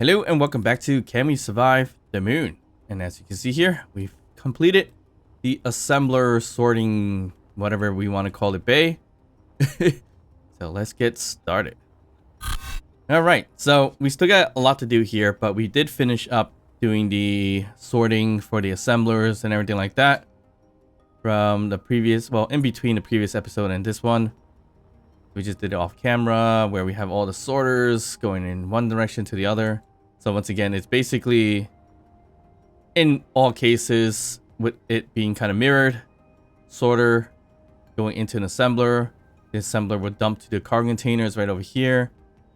Hello and welcome back to Can We Survive the Moon? And as you can see here, we've completed the assembler sorting, whatever we want to call it, bay. So let's get started. Alright, so we still got a lot to do here, but we did finish up doing the sorting for the assemblers and everything like that from the previous, well, in between the previous episode and this one. We just did it off camera where we have all the sorters going in one direction to the other. So once again, it's basically, in all cases, with it being kind of mirrored, sorter going into an assembler. The assembler would dump to the cargo containers right over here,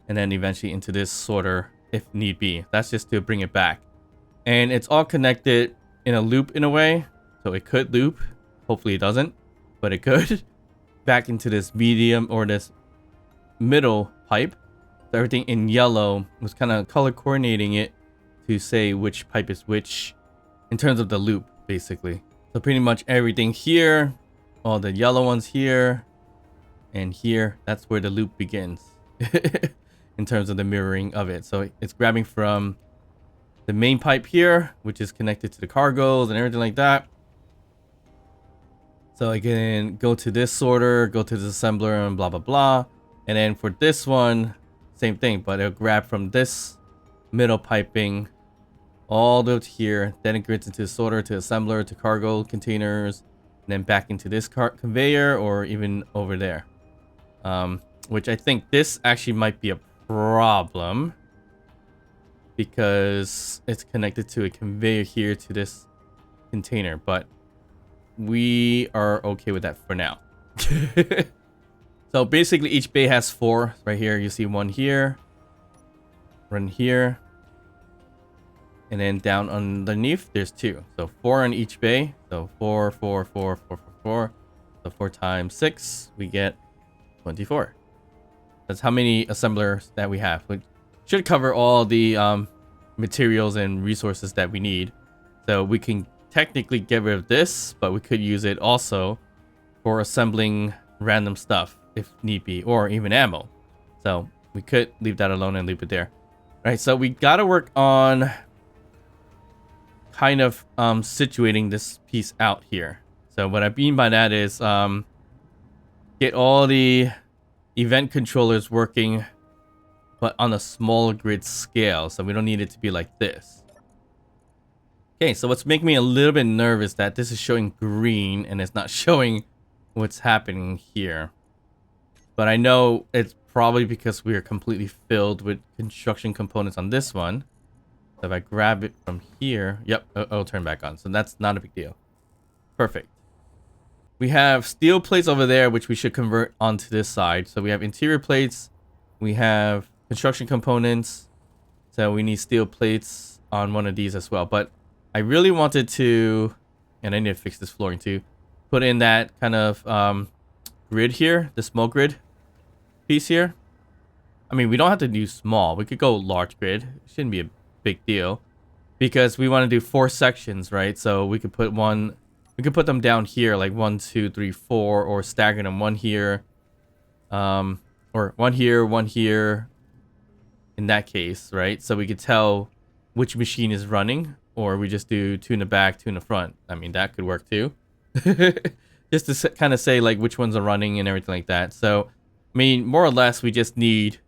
and then eventually into this sorter if need be. That's just to bring it back. And it's all connected in a loop in a way. So it could loop. Hopefully it doesn't, but it could. Back into this medium or this middle pipe. So everything in yellow was kind of color coordinating it to say which pipe is which in terms of the loop, basically. So pretty much everything here, all the yellow ones here and here, that's where the loop begins in terms of the mirroring of it. So it's grabbing from the main pipe here, which is connected to the cargoes and everything like that. So I can go to this sorter, go to this assembler and blah, blah, blah. And then for this one, same thing, but it'll grab from this middle piping all the way to here. Then it grids into the sorter, to assembler, to cargo containers, and then back into this conveyor or even over there. Which I think this actually might be a problem because it's connected to a conveyor here to this container, but we are okay with that for now. So basically each bay has 4 right here. You see one here, one here, and then down underneath there's 2. So 4 on each bay. So 4, 4, 4, 4, 4, 4. So 4 times 6, we get 24. That's how many assemblers that we have. We should cover all the materials and resources that we need. So we can technically get rid of this, but we could use it also for assembling random stuff if need be, or even ammo. So we could leave that alone and leave it there. All right, so we got to work on kind of situating this piece out here. So what I mean by that is get all the event controllers working, but on a small grid scale. So we don't need it to be like this. Okay, so what's making me a little bit nervous that this is showing green and it's not showing what's happening here. But I know it's probably because we are completely filled with construction components on this one. So if I grab it from here, yep, it'll turn back on. So that's not a big deal. Perfect. We have steel plates over there, which we should convert onto this side. So we have interior plates. We have construction components. So we need steel plates on one of these as well. But I really wanted to, and I need to fix this flooring too, put in that kind of grid here, the small grid piece here. I mean, we don't have to do small. We could go large grid. It shouldn't be a big deal because we want to do 4 sections, right? So we could put them down here like 1, 2, 3, 4, or stagger them, one here, or one here in that case, right? So we could tell which machine is running, or we just do 2 in the back, 2 in the front. I mean, that could work too. Just to kind of say like which ones are running and everything like that. So I mean, more or less we just need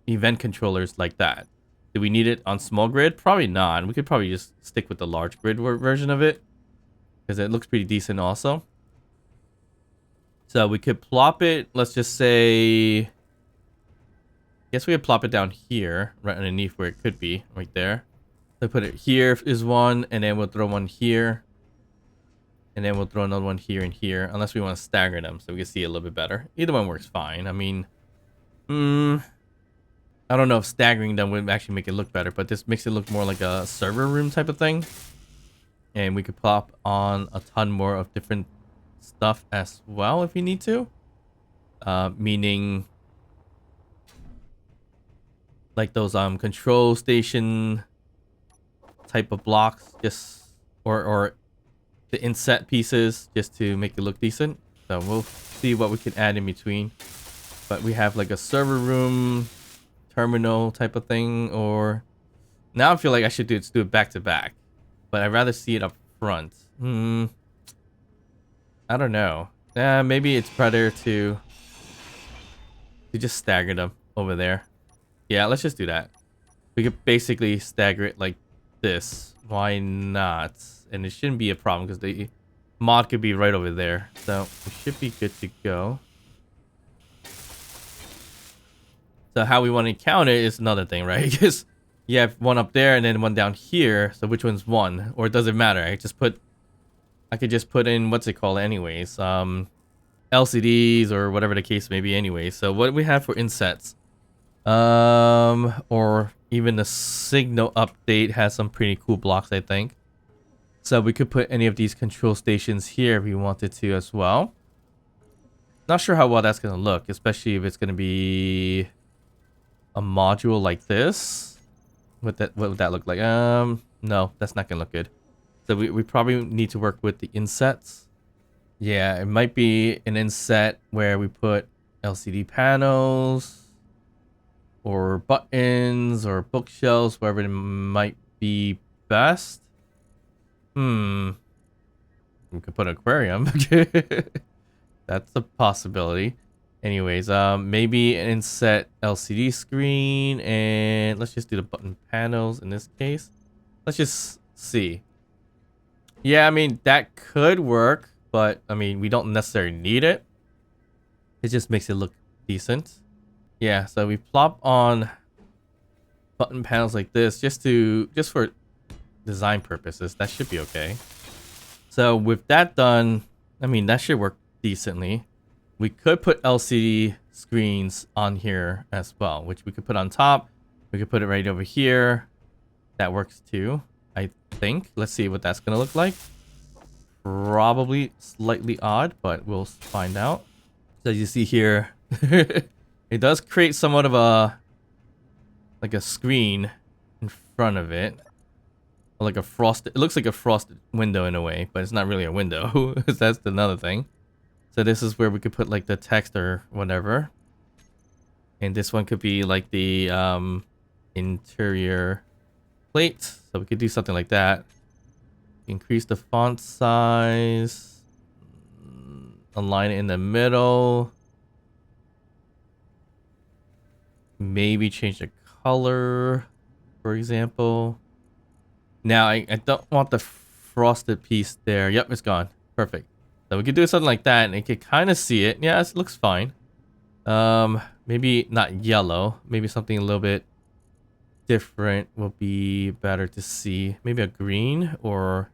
event controllers like that. Do we need it on small grid? Probably not. We could probably just stick with the large grid version of it because it looks pretty decent also. So we could plop it, let's just say, I guess we could plop it down here right underneath where it could be right there. So put it here is one, and then we'll throw one here. And then we'll throw another one here and here, unless we want to stagger them so we can see a little bit better. Either one works fine. I mean, I don't know if staggering them would actually make it look better, but this makes it look more like a server room type of thing. And we could plop on a ton more of different stuff as well if we need to. Meaning like those control station type of blocks, just or the inset pieces just to make it look decent. So we'll see what we can add in between. But we have like a server room terminal type of thing, or Now I feel like I should do it back to back, but I'd rather see it up front. I don't know. Maybe it's better to just stagger them over there. Yeah, let's just do that. We could basically stagger it like this. Why not? And it shouldn't be a problem because the mod could be right over there. So we should be good to go. So how we want to count it is another thing, right? Because you have one up there and then one down here. So which one's one? Or it doesn't matter. I could just put in, what's it called anyways? LCDs or whatever the case may be anyway. So what do we have for insets? Or even the signal update has some pretty cool blocks, I think. So we could put any of these control stations here if we wanted to as well. Not sure how well that's going to look, especially if it's going to be a module like this. What would that look like? No, that's not going to look good. So we probably need to work with the insets. Yeah, it might be an inset where we put LCD panels or buttons or bookshelves, wherever it might be best. We could put an aquarium. That's a possibility. Anyways, maybe an inset LCD screen, and let's just do the button panels in this case. Let's just see. Yeah, I mean, that could work, but I mean, we don't necessarily need it. It just makes it look decent. Yeah, so we plop on button panels like this just for design purposes. That should be okay. So with that done, I mean, that should work decently. We could put LCD screens on here as well, which we could put on top. We could put it right over here. That works too, I think. Let's see what that's going to look like. Probably slightly odd, but we'll find out. So you see here, it does create somewhat of a screen in front of it. Like a frosted, it looks like a frosted window in a way, but it's not really a window. That's another thing. So this is where we could put like the text or whatever. And this one could be like the interior plate. So we could do something like that. Increase the font size. Align it in the middle. Maybe change the color, for example. Now, I don't want the frosted piece there. Yep, it's gone. Perfect. So we could do something like that, and you could kind of see it. Yeah, it looks fine. Maybe not yellow. Maybe something a little bit different will be better to see. Maybe a green, or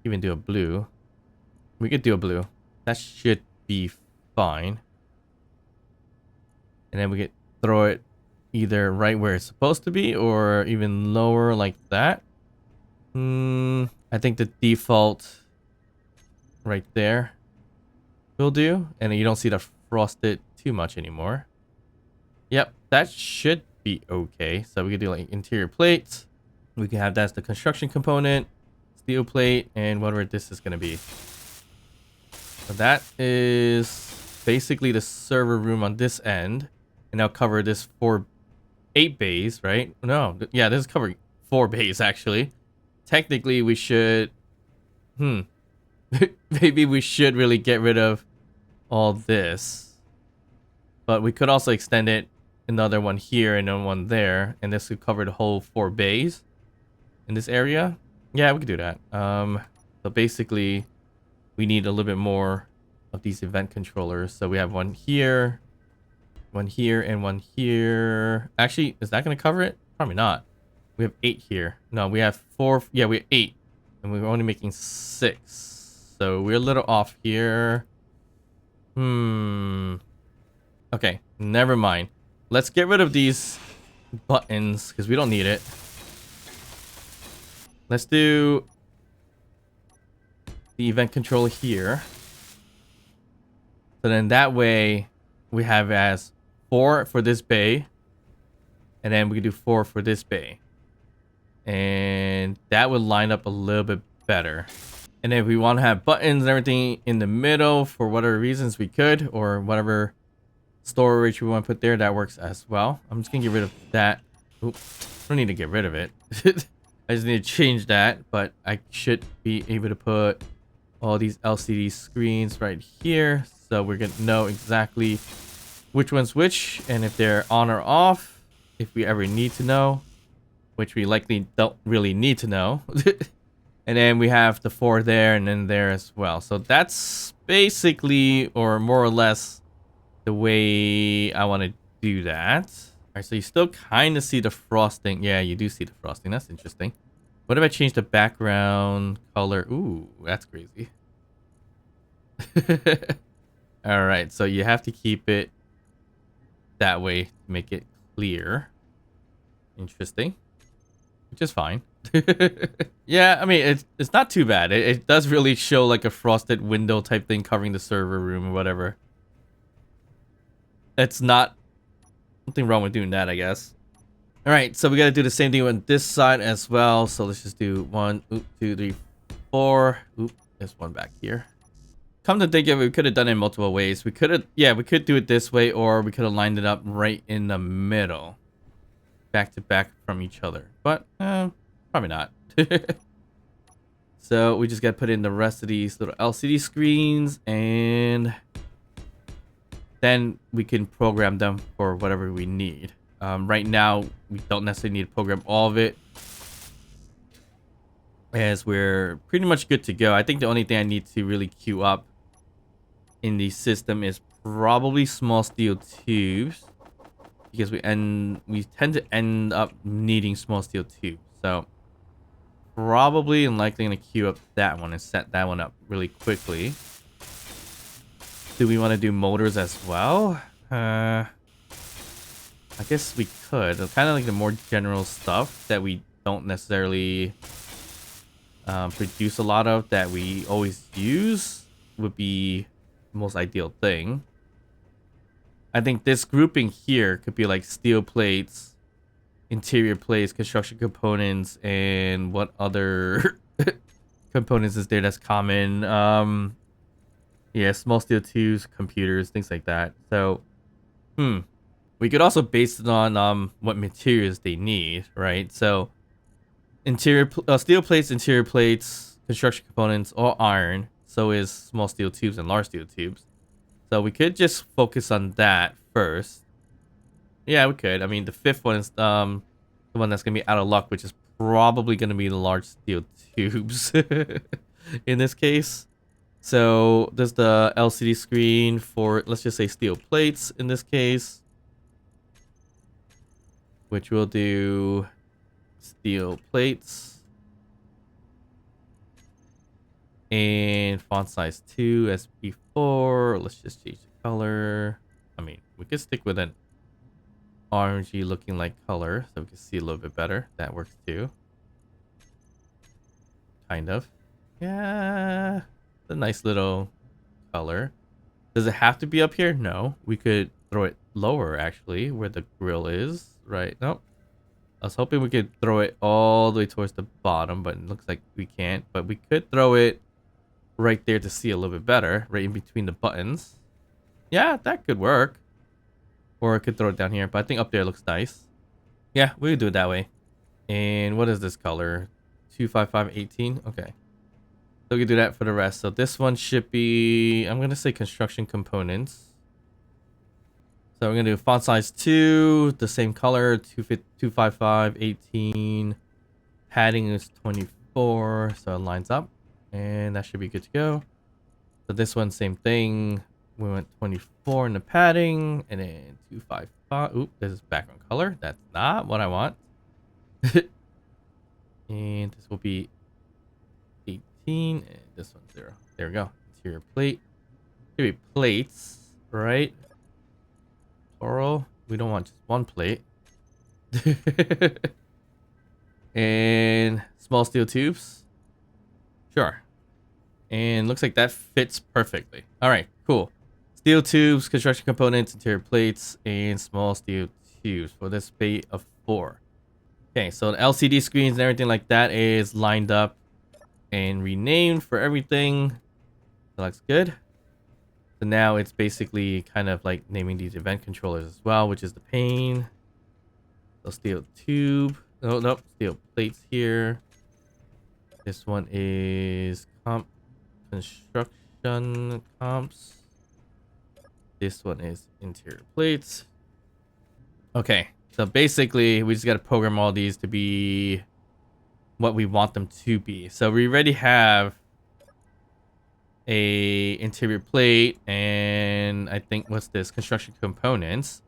even do a blue. We could do a blue. That should be fine. And then we could throw it either right where it's supposed to be, or even lower like that. I think the default right there will do, and you don't see the frosted too much anymore. Yep, that should be okay. So we could do like interior plates. We can have that as the construction component, steel plate, and whatever this is going to be. So that is basically the server room on this end, and I'll cover this 8 bays, right? No, yeah, this is covering 4 bays actually. Technically, we should... Maybe we should really get rid of all this. But we could also extend it another one here and then one there. And this would cover the whole 4 bays in this area. Yeah, we could do that. So basically, we need a little bit more of these event controllers. So we have one here, and one here. Actually, is that going to cover it? Probably not. We have 8 here. No, we have 4. Yeah, we have 8. And we're only making 6. So we're a little off here. Okay, never mind. Let's get rid of these buttons because we don't need it. Let's do the event controller here. So then that way we have as 4 for this bay. And then we can do 4 for this bay. And that would line up a little bit better. And if we want to have buttons and everything in the middle for whatever reasons we could, or whatever storage we want to put there, that works as well. I'm just going to get rid of that Oop, I don't need to get rid of it. I just need to change that, but I should be able to put all these LCD screens right here, so we're gonna know exactly which one's which and if they're on or off, if we ever need to know, which we likely don't really need to know. And then we have the 4 there and then there as well. So that's basically, or more or less, the way I want to do that. All right, so you still kind of see the frosting. Yeah, you do see the frosting. That's interesting. What if I change the background color? Ooh, that's crazy. All right, so you have to keep it that way to make it clear. Interesting. Which is fine. Yeah, I mean, it's not too bad. It does really show like a frosted window type thing covering the server room or whatever. It's not nothing wrong with doing that, I guess. All right, so we got to do the same thing on this side as well. So let's just do 1, 2, 3, 4. Oop, there's one back here. Come to think of it, we could have done it in multiple ways. We could have, yeah, we could do it this way, or we could have lined it up right in the middle, back to back from each other. But probably not. So we just got to put in the rest of these little LCD screens, and then we can program them for whatever we need. Right now, we don't necessarily need to program all of it, as we're pretty much good to go. I think the only thing I need to really queue up in the system is probably small steel tubes, because we tend to end up needing small steel tubes. So probably and likely gonna queue up that one and set that one up really quickly. Do we want to do motors as well? I guess we could. Kind of like the more general stuff that we don't necessarily produce a lot of, that we always use, would be the most ideal thing. I think this grouping here could be like steel plates, interior plates, construction components, and what other components is there that's common? Yeah, small steel tubes, computers, things like that. So, we could also base it on what materials they need, right? So, interior steel plates, interior plates, construction components, all iron. So is small steel tubes and large steel tubes. So we could just focus on that first. Yeah, we could. I mean, the 5th one is the one that's gonna be out of luck, which is probably gonna be the large steel tubes in this case. So there's the LCD screen for, let's just say, steel plates in this case, which we'll do steel plates and font size 2 as before. Let's just change the color. I mean, we could stick with an orangey looking like color so we can see a little bit better. That works too. Kind of. Yeah. A nice little color. Does it have to be up here? No. We could throw it lower, actually, where the grill is. Right. Nope. I was hoping we could throw it all the way towards the bottom, but it looks like we can't. But we could throw it right there to see a little bit better, right in between the buttons. Yeah, that could work. Or I could throw it down here, but I think up there looks nice. Yeah, we could do it that way. And what is this color? 25518. Okay. So we can do that for the rest. So this one should be, I'm going to say construction components. So we're going to do font size 2, the same color, 25518. Padding is 24, so it lines up. And that should be good to go. So this one, same thing. We went 24 in the padding, and then 255. Oop, this is background color. That's not what I want. And this will be 18, and this one's 0. There we go. Interior plate. Should be plates, right? Plural. We don't want just one plate. And small steel tubes. Sure. And looks like that fits perfectly. All right, cool. Steel tubes, construction components, interior plates, and small steel tubes for this bay of 4. Okay, so the LCD screens and everything like that is lined up and renamed for everything. That looks good. So now it's basically kind of like naming these event controllers as well, which is the pane. So steel tube. Oh, nope. Steel plates here. This one is construction comps. This one is interior plates. Okay. So basically, we just got to program all these to be what we want them to be. So we already have a interior plate and I think what's this? Construction components.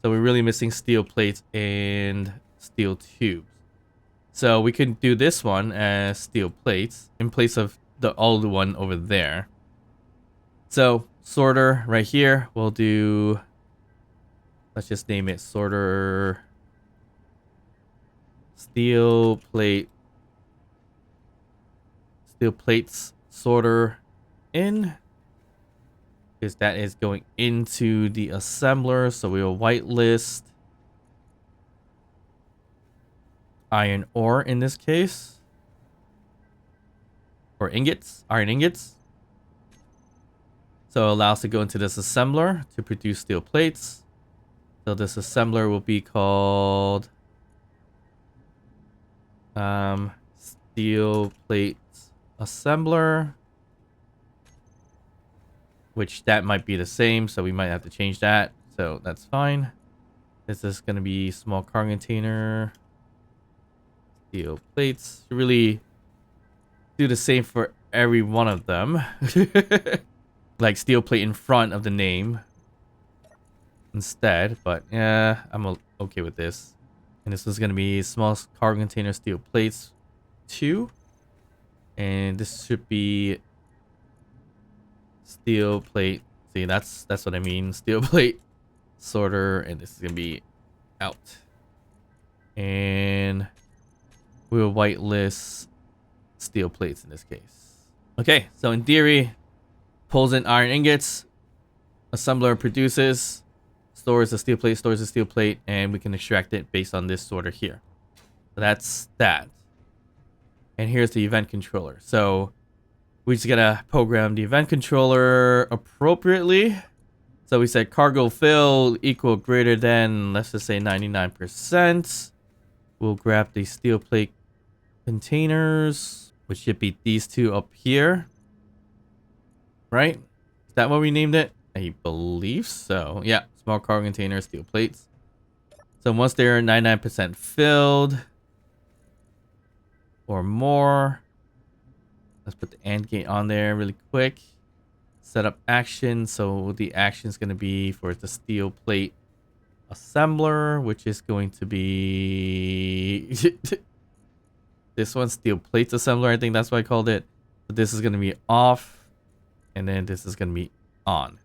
So we're really missing steel plates and steel tubes. So we can do this one as steel plates in place of the old one over there. So sorter right here, we'll do, let's just name it sorter steel plates sorter in, because that is going into the assembler. So we will whitelist iron ore in this case, or ingots, iron ingots. So it allows us to go into this assembler to produce steel plates. So this assembler will be called steel plates assembler, which that might be the same, so we might have to change that. So that's fine. This is going to be small cargo container steel plates. Really do the same for every one of them. Like steel plate in front of the name instead, but yeah, I'm okay with this. And this is going to be small cargo container steel plates 2, and this should be steel plate. See, that's what I mean. Steel plate sorter, and this is going to be out. And we'll whitelist steel plates in this case. Okay, so in theory, pulls in iron ingots, assembler produces, stores a steel plate, and we can extract it based on this sorter here. So that's that. And here's the event controller. So we just gotta program the event controller appropriately. So we said cargo fill equal greater than, let's just say 99%. We'll grab the steel plate containers, which should be these two up here. Right? Is that what we named it? I believe so. Yeah, small cargo container steel plates. So once they're 99% filled or more, let's put the AND gate on there really quick. Set up action. So the action is going to be for the steel plate assembler, which is going to be this one, steel plates assembler. I think that's what I called it. So this is going to be off, and then this is going to be on.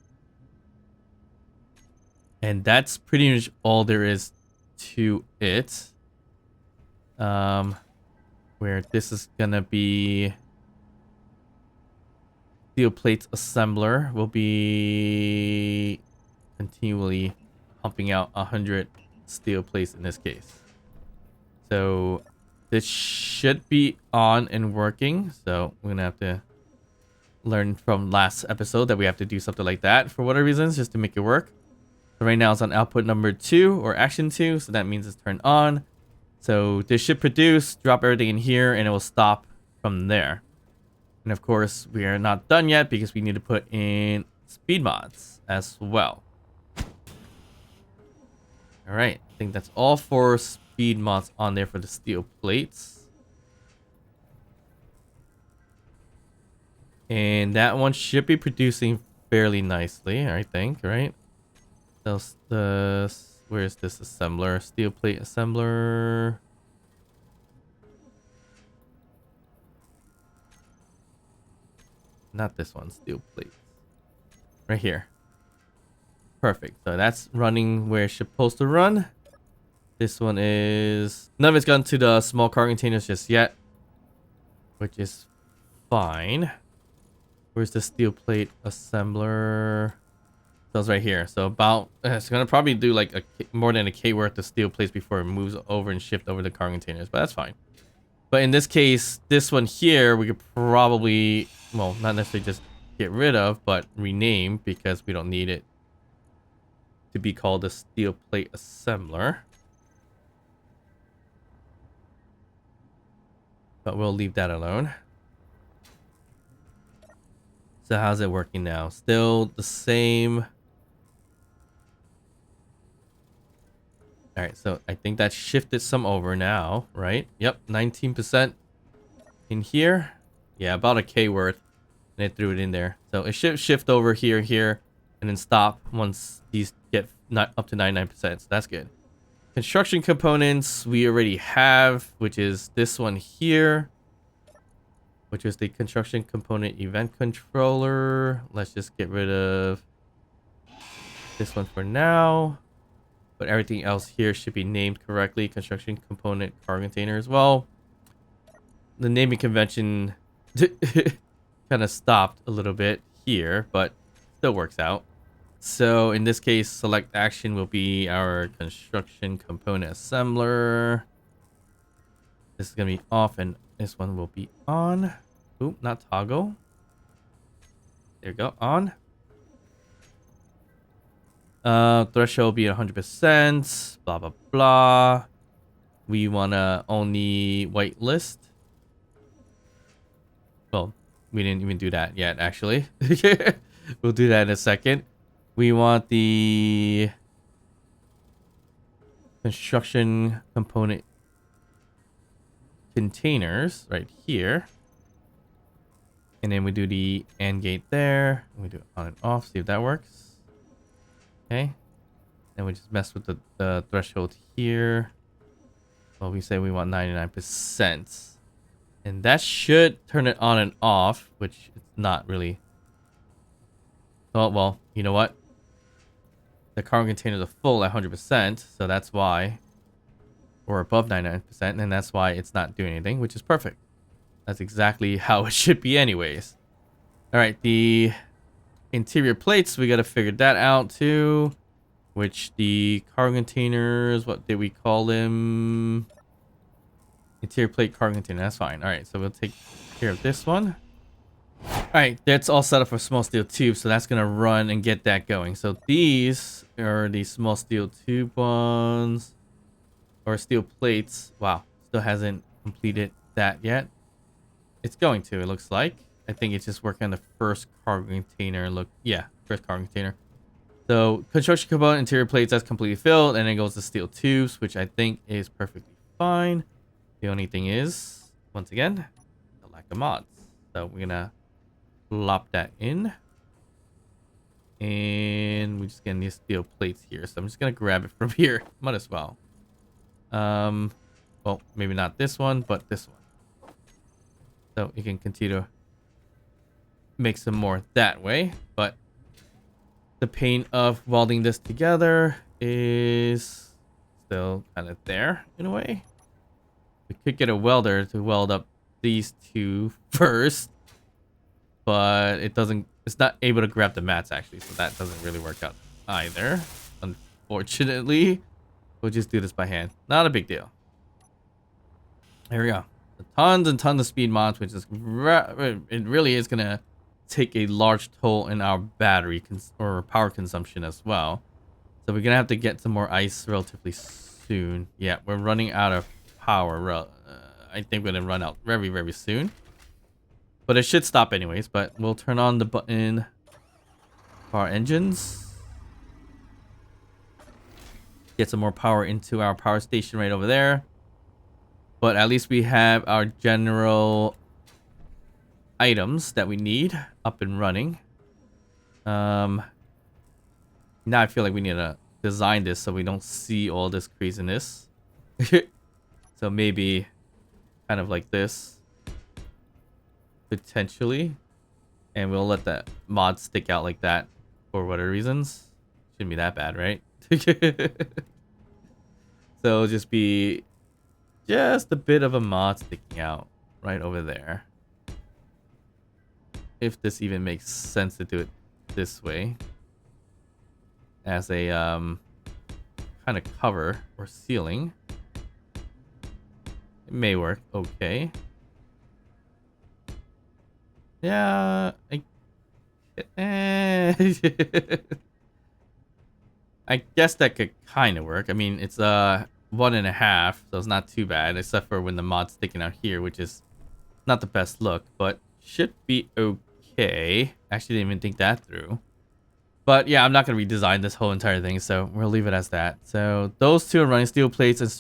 And that's pretty much all there is to it. Where this is going to be steel plates assembler will be continually pumping out 100 steel plates in this case. So this should be on and working. So we're gonna have to learn from last episode that we have to do something like that for whatever reasons just to make it work. So right now it's on output number 2 or action 2, so that means it's turned on. So this should produce, drop everything in here, and it will stop from there. And of course, we are not done yet because we need to put in speed mods as well. All right, I think that's all for speed mods on there for the steel plates. And that one should be producing fairly nicely, I think, right? Where's this assembler? Steel plate assembler. Not this one, steel plates. Right here. Perfect. So that's running where it's supposed to run. This one is... None of it's gone to the small cargo containers just yet, which is fine. Where's the steel plate assembler? So it's right here. So about... It's going to probably do like more than a K worth of steel plates before it moves over and shift over the cargo containers, but that's fine. But in this case, this one here, we could probably... Well, not necessarily just get rid of, but rename because we don't need it to be called a steel plate assembler. but we'll leave that alone. So how's it working now? Still the same. All right, so I think that shifted some over now, right? Yep, 19% in here. Yeah, about a K worth, and it threw it in there. So it should shift over here, and then stop once these get not up to 99%. So that's good. Construction components we already have, which is this one here, which is the construction component event controller. Let's just get rid of this one for now. But everything else here should be named correctly. Construction component car container as well. The naming convention kind of stopped a little bit here, but still works out. So in this case, select action will be our construction component assembler. This is going to be off and this one will be on. Oop, not toggle. There you go, on. Threshold be 100%, blah, blah, blah. We want to only whitelist. Well, we didn't even do that yet, actually. We'll do that in a second. We want the construction component containers right here. And then we do the AND gate there. And we do it on and off, see if that works. Okay. And we just mess with the threshold here. Well, we say we want 99%. And that should turn it on and off, which it's not really. Oh, well, you know what? The cargo containers are full at 100%, so that's why. Or above 99%, and that's why it's not doing anything, which is perfect. That's exactly how it should be anyways. Alright, the interior plates, we gotta figure that out too. Which the cargo containers, what did we call them? Interior plate cargo container, that's fine. Alright, so we'll take care of this one. Alright, that's all set up for small steel tubes, so that's gonna run and get that going. So these are the small steel tube ones. Or steel plates. Wow, still hasn't completed that yet. It's going to, it looks like. I think it's just working on the first cargo container. Look, yeah, first cargo container. So construction component interior plates, that's completely filled, and then goes to steel tubes, which I think is perfectly fine. The only thing is, once again, the lack of mods. So we're gonna plop that in, and we're just getting these steel plates here. So I'm just gonna grab it from here. Might as well. Well, maybe not this one, but this one. So you can continue to make some more that way, but the pain of welding this together is still kind of there in a way. We could get a welder to weld up these two first, but it's not able to grab the mats actually, so that doesn't really work out either, unfortunately. We'll just do this by hand. Not a big deal. There we go. Tons and tons of speed mods, which is it really is gonna take a large toll in our battery or power consumption as well. So we're gonna have to get some more ice relatively soon. Yeah, we're running out of power. I think we're gonna run out very, very soon. But it should stop anyways. But we'll turn on the button for our engines. Get some more power into our power station right over there. But at least we have our general items that we need up and running. Now I feel like we need to design this so we don't see all this craziness. So maybe kind of like this. Potentially. And we'll let that mod stick out like that for whatever reasons. Shouldn't be that bad, right? So it'll just be just a bit of a mod sticking out right over there. If this even makes sense to do it this way as a kind of cover or ceiling, it may work okay. Yeah, I guess that could kind of work. I mean, it's 1.5, so it's not too bad, except for when the mod's sticking out here, which is Not the best look, but should be okay. Actually, didn't even think that through. But yeah, I'm not going to redesign this whole entire thing, so we'll leave it as that. So those two are running. Steel plates and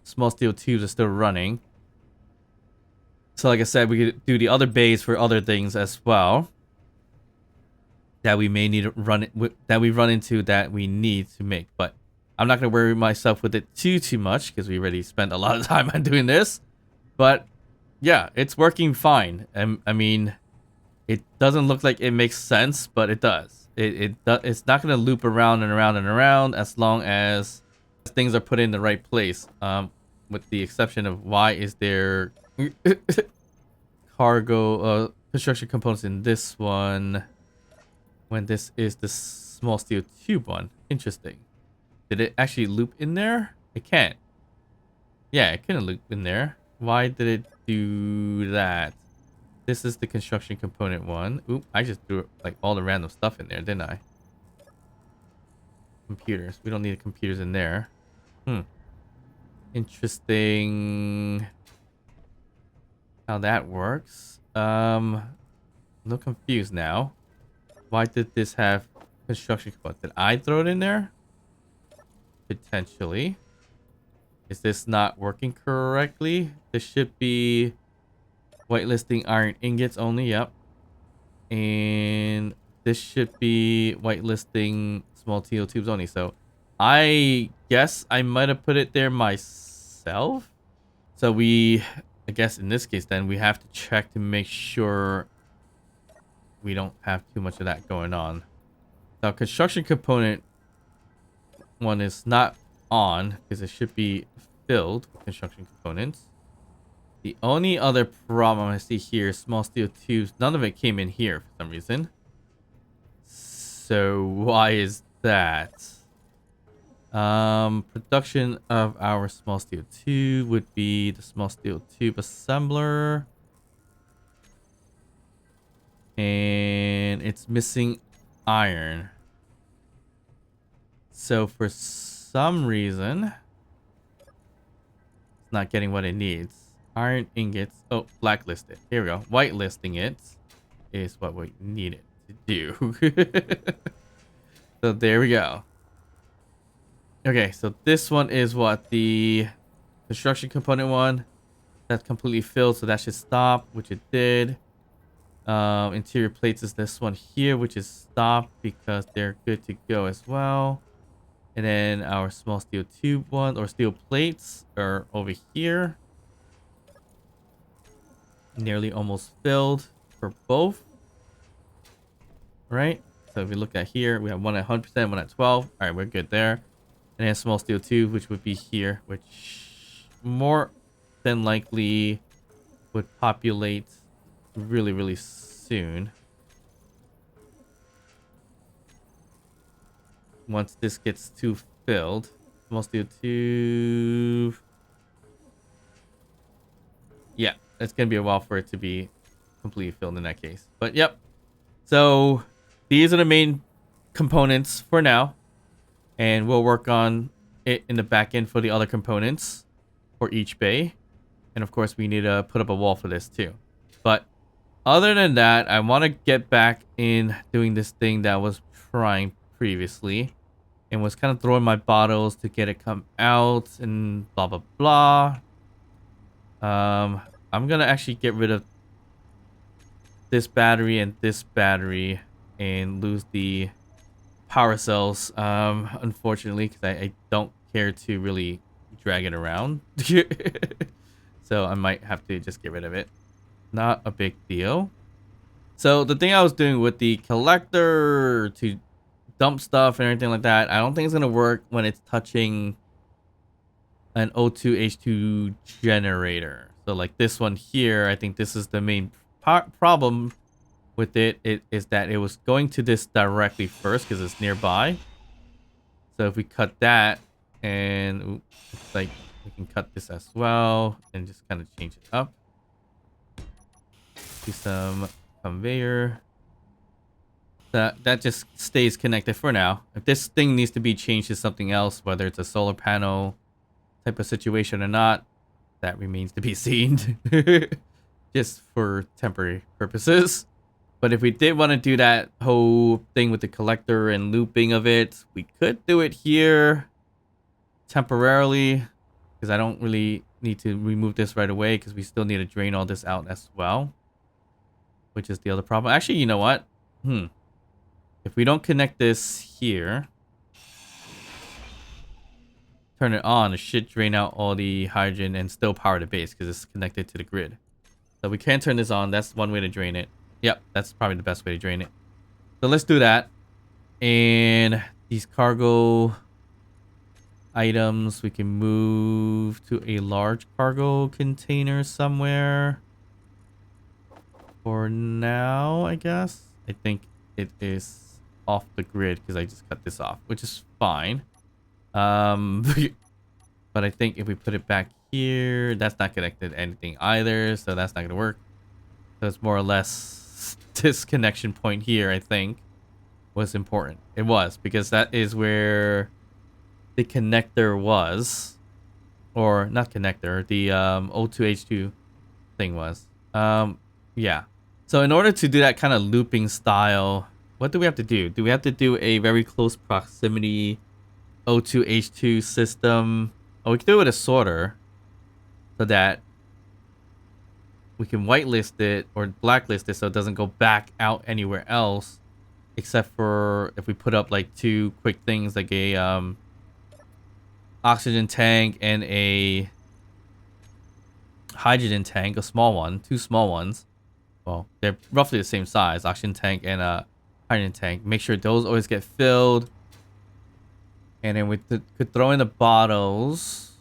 small steel tubes are still running. So like I said, we could do the other bays for other things as well that we may need to run it, that we run into that we need to make. But I'm not going to worry myself with it too much because we already spent a lot of time on doing this. But yeah, it's working fine. I mean, it doesn't look like it makes sense, but it does. It's not going to loop around and around and around as long as things are put in the right place. With the exception of why is there cargo construction components in this one when this is the small steel tube one. Interesting. Did it actually loop in there? It can't. Yeah, it couldn't loop in there. Why did it do that? This is the construction component one. Oop, I just threw like all the random stuff in there, didn't I? Computers. We don't need computers in there. Interesting how that works. I'm a little confused now. Why did this have construction component? Did I throw it in there? Potentially. Is this not working correctly? This should be whitelisting iron ingots only. Yep. And this should be whitelisting small steel tubes only. So I guess I might have put it there myself. So I guess in this case then we have to check to make sure we don't have too much of that going on. Now construction component one is not on because it should be filled with construction components. The only other problem I see here is small steel tubes. None of it came in here for some reason. So why is that? Production of our small steel tube would be the small steel tube assembler. And it's missing iron. So for some reason, it's not getting what it needs. Iron ingots. Oh, blacklisted. Here we go. Whitelisting it is what we need it to do. So there we go. Okay, so this one is what? The construction component one. That's completely filled, so that should stop, which it did. Interior plates is this one here, which is stopped because they're good to go as well. And then our small steel tube one, or steel plates, are over here. Nearly almost filled for both. Right? So if we look at here, we have one at 100%, one at 12. All right, we're good there. And then small steel tube, which would be here, which more than likely would populate really, really soon. Once this gets too filled. Small steel tube. Yeah, it's going to be a while for it to be completely filled in that case. But yep. So these are the main components for now. And we'll work on it in the back end for the other components for each bay. And of course, we need to put up a wall for this too. But other than that, I want to get back in doing this thing that I was trying previously. And was kind of throwing my bottles to get it come out and blah, blah, blah. I'm going to actually get rid of this battery and this battery and lose the power cells, unfortunately, because I don't care to really drag it around. So I might have to just get rid of it. Not a big deal. So the thing I was doing with the collector to dump stuff and everything like that, I don't think it's going to work when it's touching an O2H2 generator. So like this one here, I think this is the main problem with it. It is that it was going to this directly first because it's nearby. So if we cut that and like we can cut this as well and just kind of change it up. Do some conveyor. That just stays connected for now. If this thing needs to be changed to something else, whether it's a solar panel type of situation or not, that remains to be seen. just for temporary purposes. But if we did want to do that whole thing with the collector and looping of it, we could do it here temporarily, because I don't really need to remove this right away because we still need to drain all this out as well, which is the other problem. Actually, you know what? If we don't connect this here, turn it on, it should drain out all the hydrogen and still power the base because it's connected to the grid. So we can turn this on. That's one way to drain it. Yep, that's probably the best way to drain it. So let's do that. And these cargo items, we can move to a large cargo container somewhere. For now, I guess. I think it is off the grid because I just cut this off, which is fine. But I think if we put it back here, that's not connected to anything either, so that's not going to work. So it's more or less this connection point here, I think, was important. It was, because that is where the connector was. Or, not connector, the O2H2 thing was. Yeah. So in order to do that kind of looping style, what do we have to do? Do we have to do a very close proximity O2H2 system? Oh, we can do it with a sorter so that we can whitelist it or blacklist it so it doesn't go back out anywhere else, except for if we put up like two quick things like a oxygen tank and a hydrogen tank, a small one, two small ones. Well, they're roughly the same size, oxygen tank and a hydrogen tank. Make sure those always get filled. And then we could throw in the bottles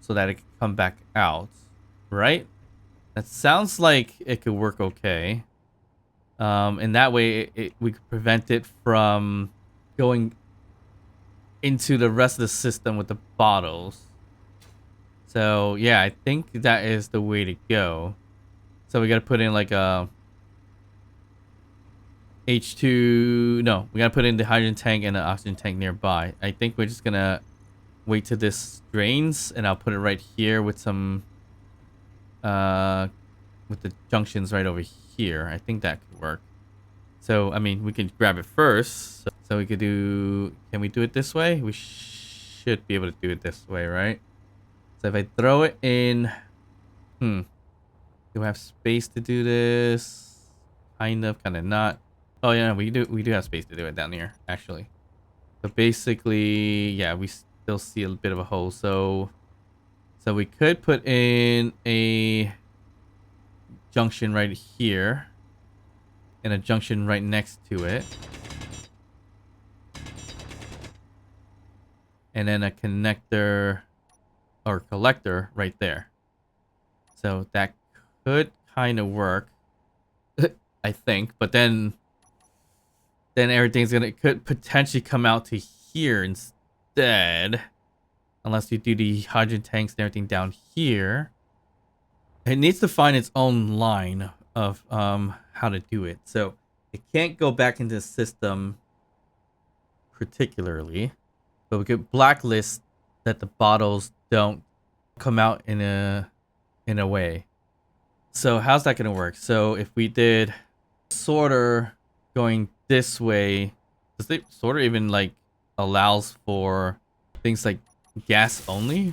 so that it can come back out, right? That sounds like it could work okay. And that way we could prevent it from going into the rest of the system with the bottles. So yeah, I think that is the way to go. So we got to put in like a H2. No, we got to put in the hydrogen tank and the oxygen tank nearby. I think we're just going to wait till this drains, and I'll put it right here with some with the junctions right over here. I think that could work. So I mean, we can grab it first. So we could do, can we do it this way? We should be able to do it this way, right? So if I throw it in, do we have space to do this? Kind of not. Oh yeah, we do have space to do it down here, actually. So basically, yeah, we still see a bit of a hole. So we could put in a junction right here and a junction right next to it. And then a connector or collector right there. So that could kind of work, I think. But then everything's could potentially come out to here instead, unless you do the hydrogen tanks and everything down here. It needs to find its own line of how to do it. So it can't go back into the system particularly, but we could blacklist that the bottles don't come out in a way. So how's that gonna work? So if we did sorter going this way, does the sorter even like allows for things like gas only?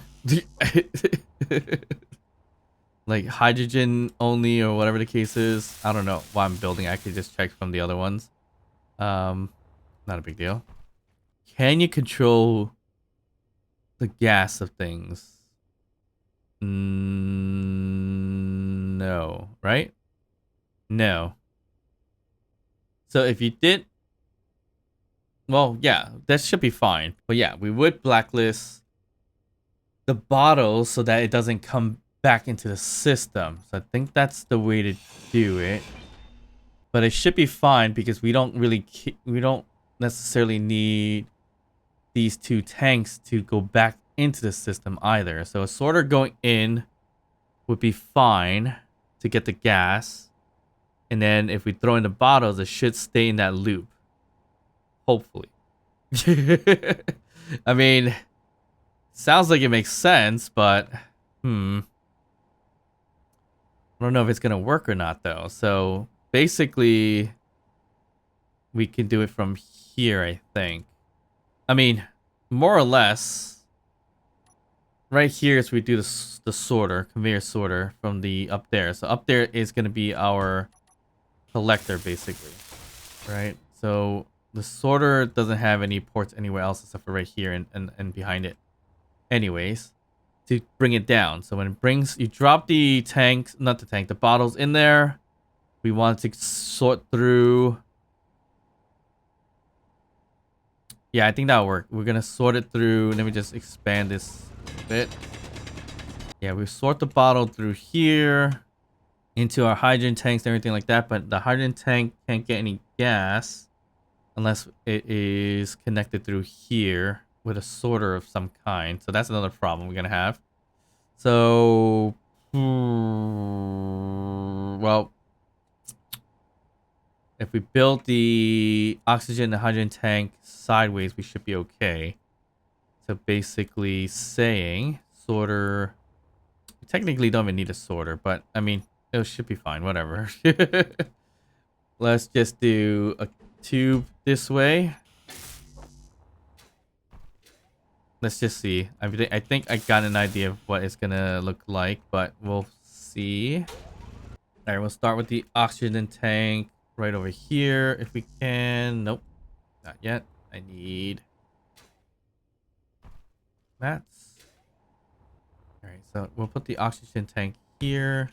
Like hydrogen only or whatever the case is. I don't know why I'm building. I could just check from the other ones. Not a big deal. Can you control the gas of things? No, right? No. So if you did, well, yeah, that should be fine. But yeah, we would blacklist the bottles so that it doesn't come back into the system. So I think that's the way to do it. But it should be fine because we don't necessarily need these two tanks to go back into the system either. So a sorter going in would be fine to get the gas. And then if we throw in the bottles, it should stay in that loop. Hopefully. I mean, sounds like it makes sense, but I don't know if it's gonna work or not though. So basically, we can do it from here, I think. I mean, more or less, right here is we do the sorter, conveyor sorter from the up there. So up there is gonna be our collector, basically, right? So the sorter doesn't have any ports anywhere else except for right here and behind it. Anyways, to bring it down. So when it brings, you drop the tanks, not the tank, the bottles in there. We want to sort through. Yeah, I think that'll work. We're gonna sort it through. Let me just expand this a bit. Yeah, we sort the bottle through here into our hydrogen tanks and everything like that. But the hydrogen tank can't get any gas unless it is connected through here with a sorter of some kind. So that's another problem we're gonna have. So, well, if we build the oxygen and hydrogen tank sideways, we should be okay. So basically saying sorter, we technically don't even need a sorter, but I mean, it should be fine, whatever. Let's just do a tube this way. Let's just see. I think I got an idea of what it's gonna look like, but we'll see. All right, we'll start with the oxygen tank right over here if we can. Nope, not yet. I need mats. All right, so we'll put the oxygen tank here.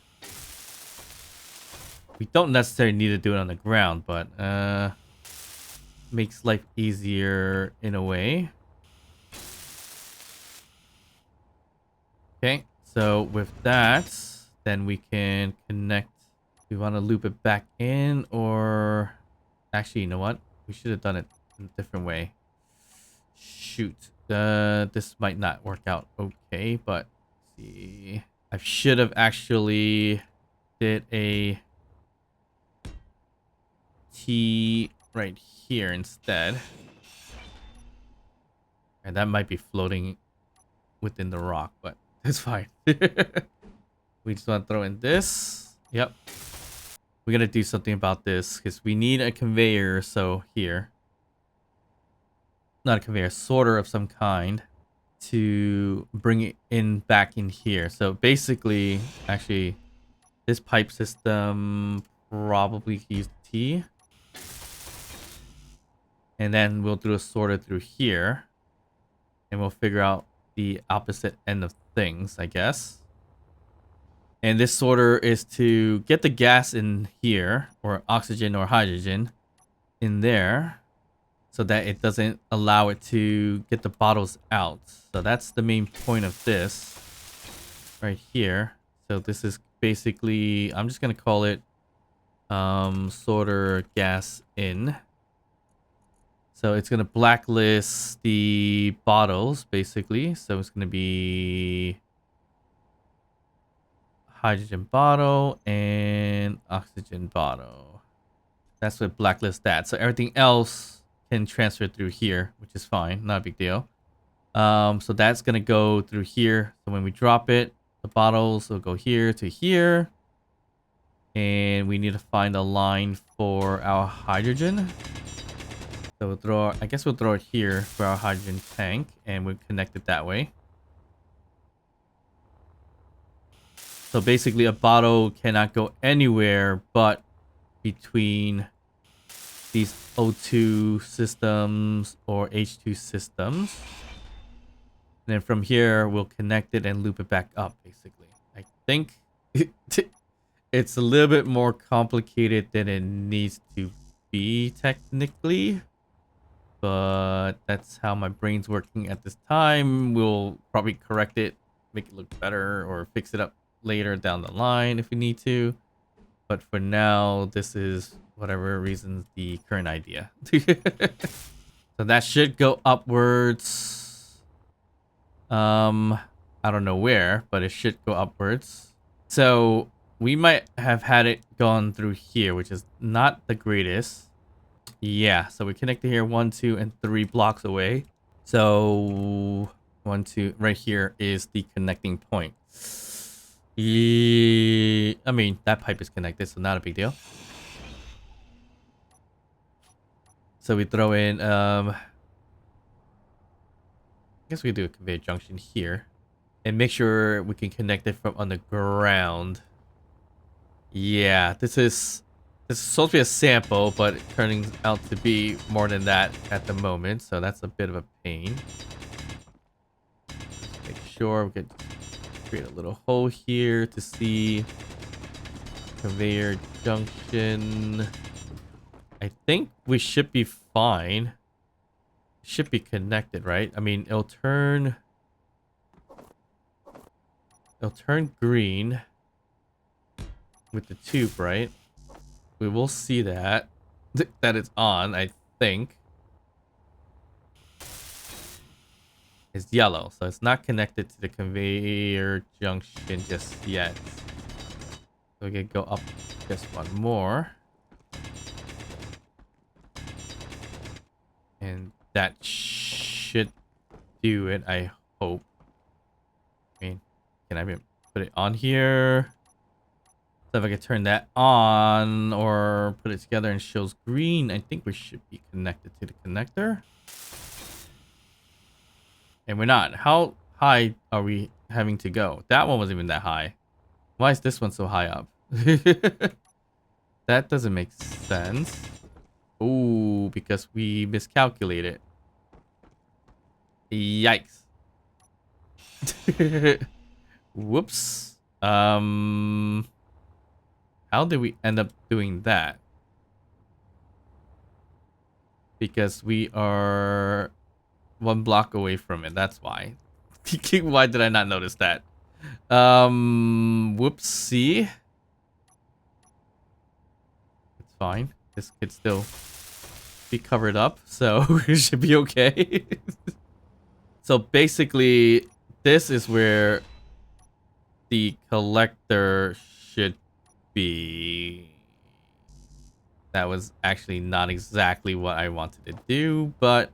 We don't necessarily need to do it on the ground, but makes life easier in a way. Okay, so with that, then we can connect. We want to loop it back in, or actually, you know what? We should have done it in a different way. Shoot. This might not work out okay, but let's see. I should have actually did a T right here instead. And that might be floating within the rock, but it's fine. We just want to throw in this. Yep. We're going to do something about this because we need a conveyor. So here. Not a conveyor, sorter of some kind to bring it in back in here. So basically, actually, this pipe system probably use T. And then we'll do a sorter through here. And we'll figure out the opposite end of things, I guess. And this sorter is to get the gas in here, or oxygen or hydrogen in there, so that it doesn't allow it to get the bottles out. So that's the main point of this right here. So this is basically, I'm just going to call it sorter gas in. So it's going to blacklist the bottles, basically. So it's going to be hydrogen bottle and oxygen bottle. That's what blacklists that. So everything else can transfer through here, which is fine. Not a big deal. So that's going to go through here. So when we drop it, the bottles will go here to here. And we need to find a line for our hydrogen. So we'll throw, I guess we'll throw it here for our hydrogen tank, and we'll connect it that way. So basically a bottle cannot go anywhere but between these O2 systems or H2 systems. And then from here, we'll connect it and loop it back up, basically. I think it's a little bit more complicated than it needs to be technically. But that's how my brain's working at this time. We'll probably correct it, make it look better, or fix it up later down the line if we need to. But for now, this is, whatever reasons, the current idea. So that should go upwards. I don't know where, but it should go upwards. So we might have had it gone through here, which is not the greatest. Yeah, so we connected here 1, 2, and 3 blocks away. So 1, 2, right here is the connecting point. I mean, that pipe is connected, so not a big deal. So we throw in, I guess we do a conveyor junction here. And make sure we can connect it from underground. Yeah, this is supposed to be a sample, but it's turning out to be more than that at the moment, so that's a bit of a pain. Make sure we can create a little hole here to see conveyor junction. I think we should be fine. It should be connected, right? I mean, it'll turn green with the tube, right? We will see that that it's on, I think. It's yellow, so it's not connected to the conveyor junction just yet. So we can go up just one more. And that should do it, I hope. I mean, can I put it on here? So if I could turn that on or put it together and shows green, I think we should be connected to the connector. And we're not. How high are we having to go? That one wasn't even that high. Why is this one so high up? That doesn't make sense. Ooh, because we miscalculated. Yikes. Whoops. How did we end up doing that? Because we are one block away from it. That's why. Why did I not notice that? Whoopsie. It's fine. This could still be covered up, so it should be okay. So basically, this is where the collector should be. That was actually not exactly what I wanted to do, but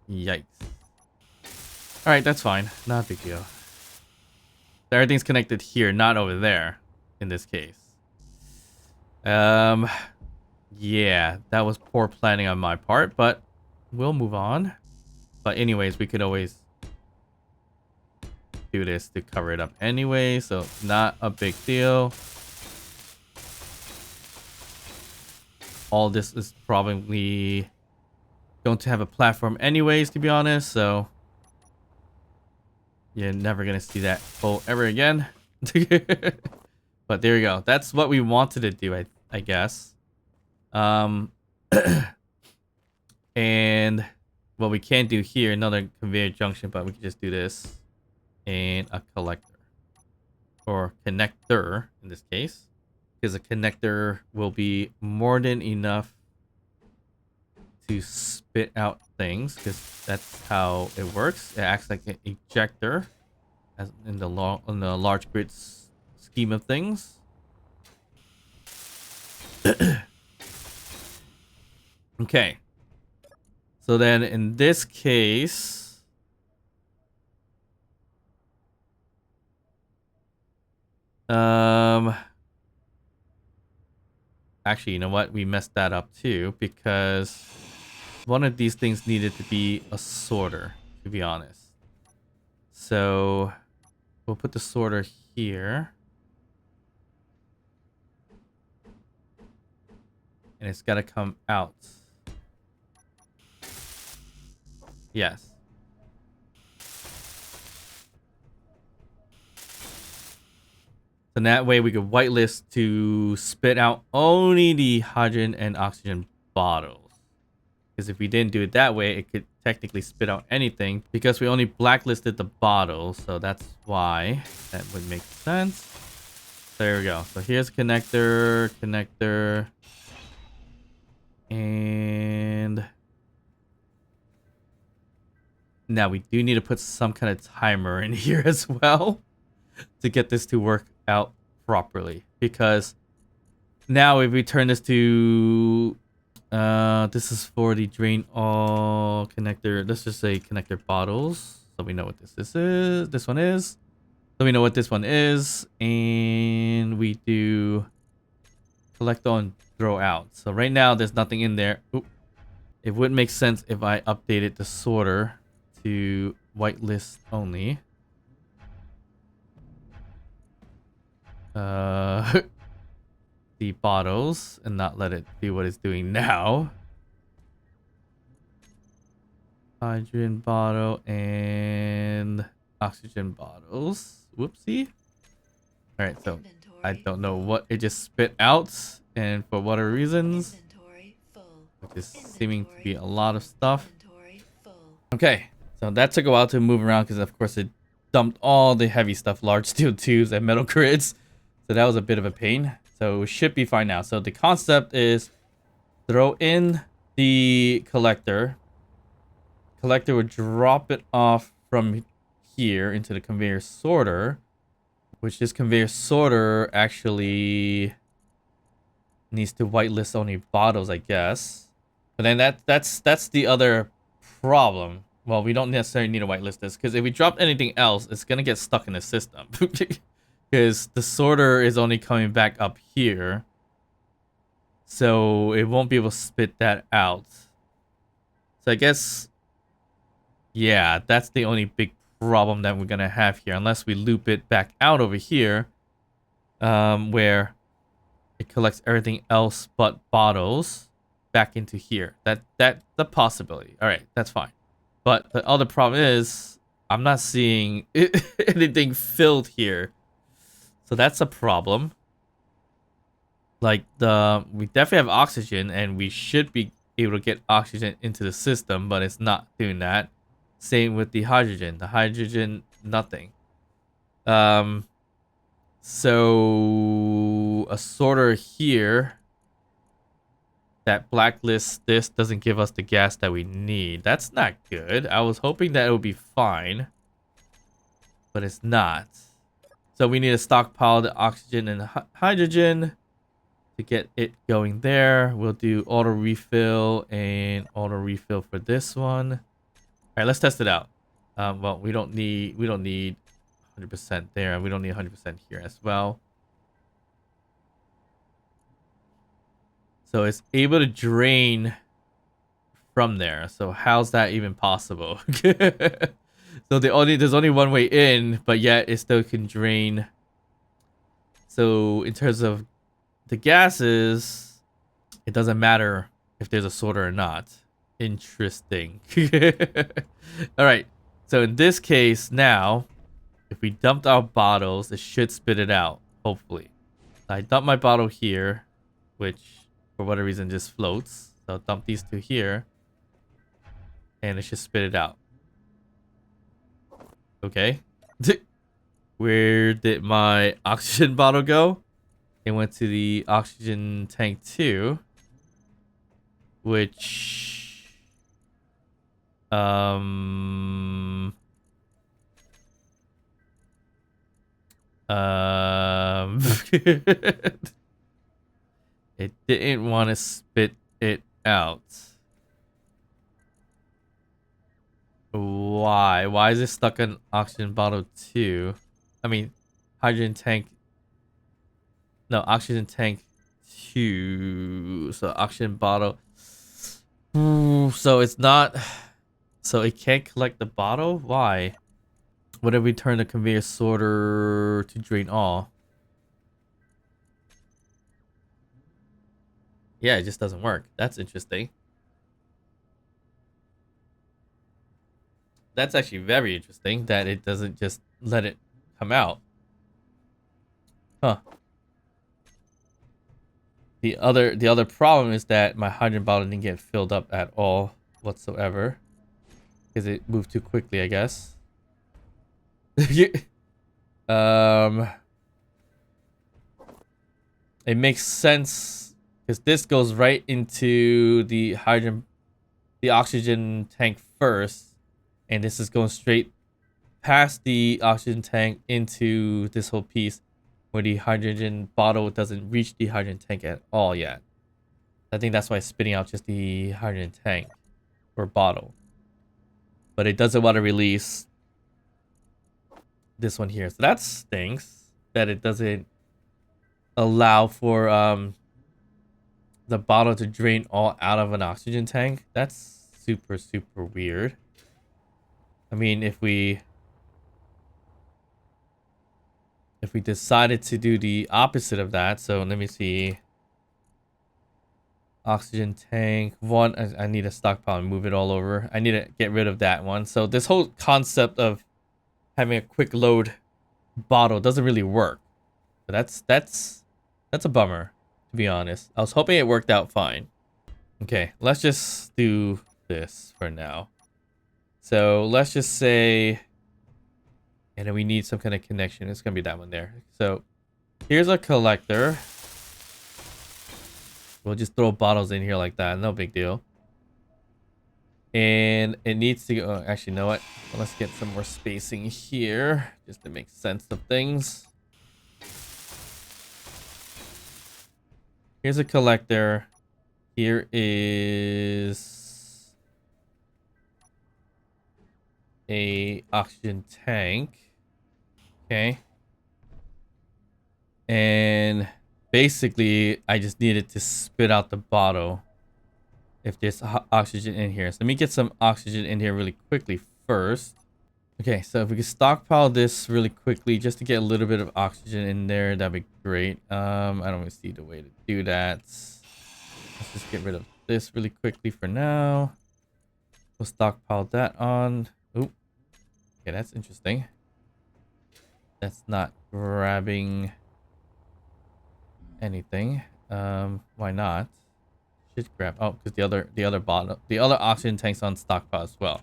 yikes. Alright, that's fine. Not a big deal. Everything's connected here, not over there, in this case. Yeah, that was poor planning on my part, but we'll move on. But anyways, we could always do this to cover it up anyway, so not a big deal. All this is probably going to have a platform anyways, to be honest, so you're never gonna see that hole ever again. But there you go. That's what we wanted to do, I guess. And what we can't do here, another conveyor junction, but we can just do this and a collector. Or connector, in this case. Because a connector will be more than enough to spit out things, because that's how it works. It acts like an ejector as in the large grid scheme of things. Okay. So then in this case, actually, you know what? We messed that up too, because one of these things needed to be a sorter, to be honest. So we'll put the sorter here. And it's got to come out. Yes. So that way we could whitelist to spit out only the hydrogen and oxygen bottles. Because if we didn't do it that way, it could technically spit out anything. Because we only blacklisted the bottles, so that's why that would make sense. There we go. So here's connector, and now we do need to put some kind of timer in here as well to get this to work out properly. Because now if we turn this to this is for the drain all connector. Let's just say connector bottles, so we know what this is. This one is. So we know what this one is, and we do collect on, throw out. So right now there's nothing in there. Oop. It would make sense if I updated the sorter to whitelist only. The bottles and not let it do what it's doing now. Hydrogen bottle and oxygen bottles. Whoopsie. All right, so I don't know what it just spit out and for what reasons, which is seeming to be a lot of stuff. Okay, so that took a while to move around because of course it dumped all the heavy stuff, large steel tubes and metal grids. So that was a bit of a pain. So we should be fine now. So the concept is throw in the collector. Collector would drop it off from here into the conveyor sorter, which this conveyor sorter actually needs to whitelist only bottles, I guess. But then that's the other problem. Well, we don't necessarily need to whitelist this because if we drop anything else, it's gonna get stuck in the system. Because the sorter is only coming back up here, so it won't be able to spit that out. So I guess, yeah, that's the only big problem that we're gonna have here, unless we loop it back out over here, where it collects everything else but bottles back into here. That's the possibility. All right, that's fine. But the other problem is I'm not seeing anything filled here, so that's a problem. Like we definitely have oxygen, and we should be able to get oxygen into the system, but it's not doing that. Same with the hydrogen. The hydrogen, nothing. So a sorter here that blacklists this doesn't give us the gas that we need. That's not good. I was hoping that it would be fine, but it's not. So we need to stockpile the oxygen and hydrogen to get it going there. We'll do auto refill and auto refill for this one. All right, let's test it out. Well, we don't need 100% there. We don't need 100% here as well. So it's able to drain from there. So how's that even possible? So there's only one way in, but yet it still can drain. So in terms of the gases, it doesn't matter if there's a sorter or not. Interesting. All right. So in this case now, if we dumped our bottles, it should spit it out, hopefully. I dump my bottle here, which for whatever reason just floats. So I'll dump these two here, and it should spit it out. Okay. Where did my oxygen bottle go? It went to the oxygen tank 2, which it didn't want to spit it out. Why? Why is it stuck in oxygen bottle 2? I mean, hydrogen tank. No, oxygen tank 2. So oxygen bottle. So it's not. So it can't collect the bottle? Why? What if we turn the conveyor sorter to drain all? Yeah, it just doesn't work. That's interesting. That's actually very interesting that it doesn't just let it come out. Huh. The other problem is that my hydrogen bottle didn't get filled up at all whatsoever. Because it moved too quickly, I guess. It makes sense because this goes right into the oxygen tank first, and this is going straight past the oxygen tank into this whole piece where the hydrogen bottle doesn't reach the hydrogen tank at all yet. I think that's why it's spitting out just the hydrogen tank or bottle. But it doesn't want to release this one here. So that stinks that it doesn't allow for the bottle to drain all out of an oxygen tank. That's super, super weird. I mean, if we decided to do the opposite of that, so let me see. Oxygen tank one. I need a stockpile and move it all over. I need to get rid of that one. So this whole concept of having a quick load bottle doesn't really work. So that's a bummer, to be honest. I was hoping it worked out fine. Okay, let's just do this for now. So let's just say, and then we need some kind of connection. It's gonna be that one there. So here's a collector. We'll just throw bottles in here like that. No big deal. And it needs to go. Oh, actually, you know what? Well, let's get some more spacing here just to make sense of things. Here's a collector. Here is a oxygen tank. Okay. And basically, I just needed to spit out the bottle if there's oxygen in here. So let me get some oxygen in here really quickly first. Okay, so if we could stockpile this really quickly just to get a little bit of oxygen in there, that'd be great. I don't really see the way to do that. Let's just get rid of this really quickly for now. We'll stockpile that on. Oop. Okay, that's interesting. That's not grabbing anything. Why not? Should grab. Oh, because the other oxygen tank's on stockpile as well.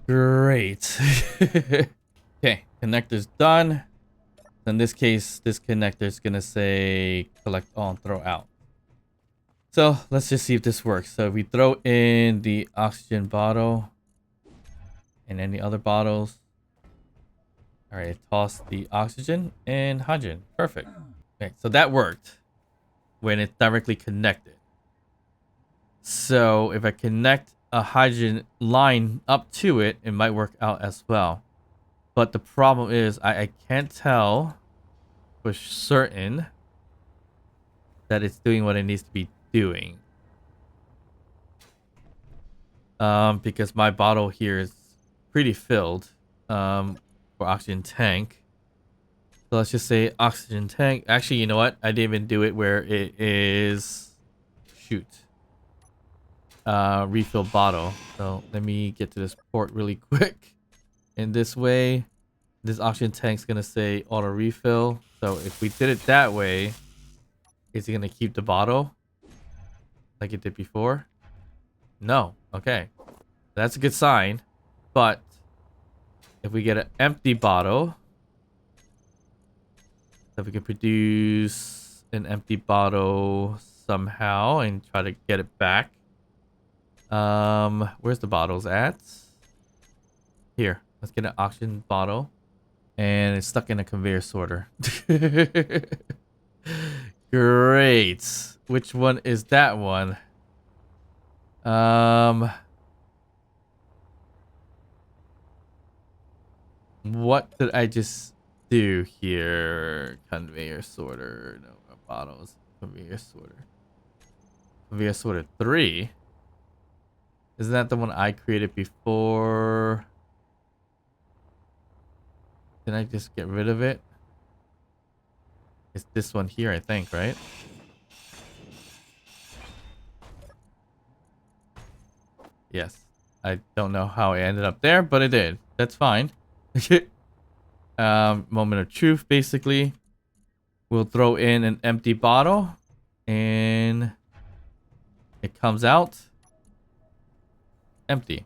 Great. Okay, connector's done. In this case, this connector's gonna say collect all and throw out. So let's just see if this works. So we throw in the oxygen bottle and any other bottles. All right, toss the oxygen and hydrogen. Perfect. Okay, so that worked when it's directly connected. So if I connect a hydrogen line up to it, it might work out as well. But the problem is I can't tell for certain that it's doing what it needs to be doing. Because my bottle here is pretty filled for oxygen tank. So let's just say oxygen tank. Actually, you know what? I didn't even do it where it is... Shoot. Refill bottle. So let me get to this port really quick. In this way, this oxygen tank's gonna say auto refill. So if we did it that way, is it gonna keep the bottle like it did before? No. Okay, that's a good sign. But if we get an empty bottle, if we can produce an empty bottle somehow and try to get it back. Where's the bottles at? Here, let's get an oxygen bottle. And it's stuck in a conveyor sorter. Great. Which one is that one? What did I just do here? Conveyor sorter. No, bottles. Conveyor sorter. Conveyor sorter 3. Isn't that the one I created before? Can I just get rid of it? It's this one here, I think, right? Yes. I don't know how I ended up there, but it did. That's fine. Moment of truth, basically. We'll throw in an empty bottle. And it comes out empty.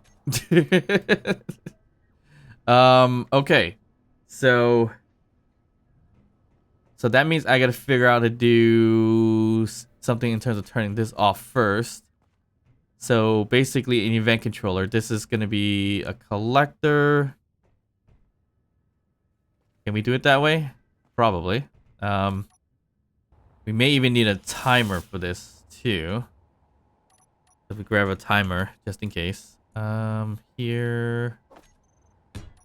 Okay. So that means I gotta figure out how to do something in terms of turning this off first. So basically an event controller. This is gonna be a collector. Can we do it that way? Probably. We may even need a timer for this too. If we grab a timer just in case. Here.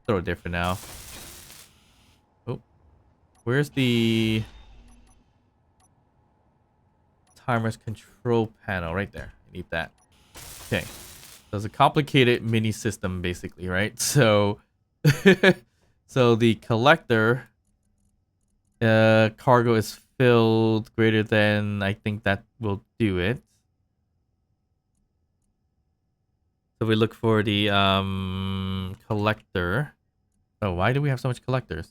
Throw it there for now. Where's the timer's control panel? Right there. I need that. Okay. So it's a complicated mini system, basically, right? So, so the collector cargo is filled greater than, I think that will do it. So we look for the collector. Oh, why do we have so much collectors?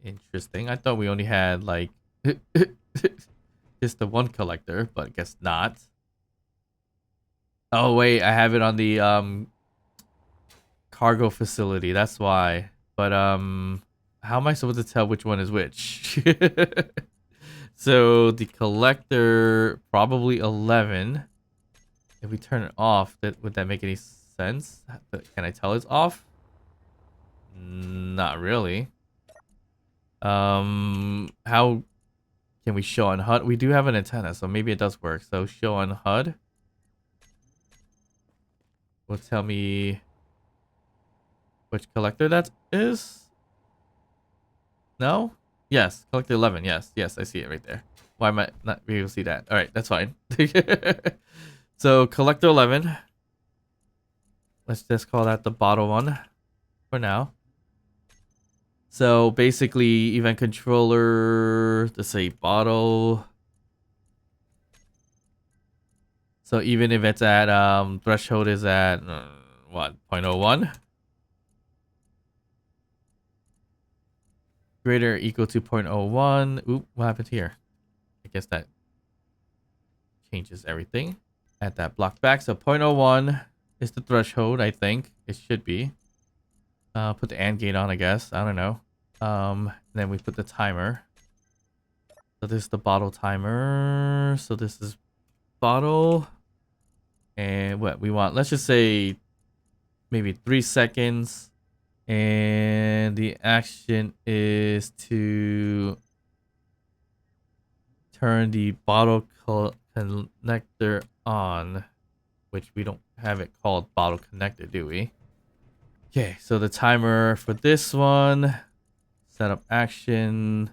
Interesting. I thought we only had like just the one collector, but I guess not. Oh wait, I have it on the cargo facility. That's why. But how am I supposed to tell which one is which? So the collector probably 11. If we turn it off, would that make any sense? Can I tell it's off? Not really. How can we show on HUD? We do have an antenna, so maybe it does work. So show on HUD will tell me which collector that is. No? Yes, collector 11. Yes, I see it right there. Why am I not able to see that? All right, that's fine. So collector 11. Let's just call that the bottle one for now. So basically, event controller, let's say bottle. So even if it's at threshold is at what 0.01 greater or equal to 0.01. Oop, what happened here? I guess that changes everything. Add that block back. So 0.01 is the threshold. I think it should be. Put the AND gate on. I guess I don't know. Then we put the timer. So this is the bottle timer. So this is bottle. And what we want, let's just say maybe 3 seconds. And the action is to turn the bottle connector on, which we don't have it called bottle connector, do we? Okay, so the timer for this one, setup action.